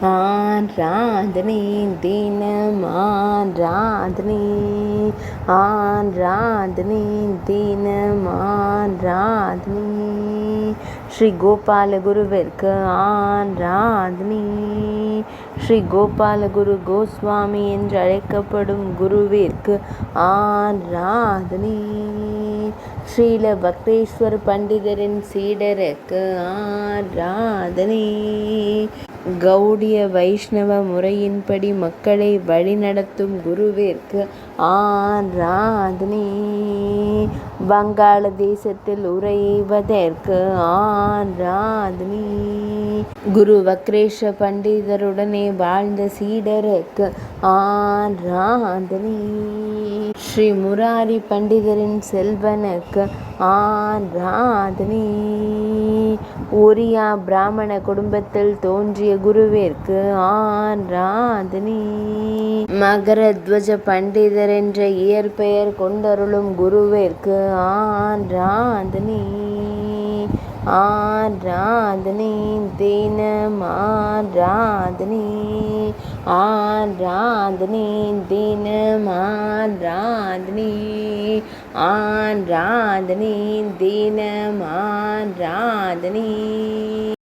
ஆராதனை தினம் ஆராதனை, ஆராதனை தினம் ஆராதனை. ஸ்ரீ கோபால குருவிற்கு ஆராதனை. ஸ்ரீ கோபால குரு கோஸ்வாமி என்று அழைக்கப்படும் குருவிற்கு ஆராதனை. ஸ்ரீல பக்தேஸ்வர் பண்டிதரின் சீடருக்கு ஆராதனை. கௌடிய வைஷ்ணவ முறையின்படி மக்களை வழிநடத்தும் குருவிற்கு ஆராதனை. வங்காள தேசத்தில் உறைவதற்கு ஆராதனை. குரு வக்ரேஷ பண்டிதருடனே வாழ்ந்த சீடருக்கு ஆராதனை. ஸ்ரீ முராரி பண்டிதரின் செல்வனுக்கு ஆராதனை. ஒரியா பிராமண குடும்பத்தில் தோன்றிய குருவிற்கு ஆராதனை. மகரத்வஜ பண்டிதர் என்ற இயற்பெயர் கொண்டருளும் குருவிற்கு ஆராதனை. ஆராதனை தினம் ஆராதனை, ஆராதனை தினம் ஆராதனை, ஆராதனை தினம் ஆராதனை.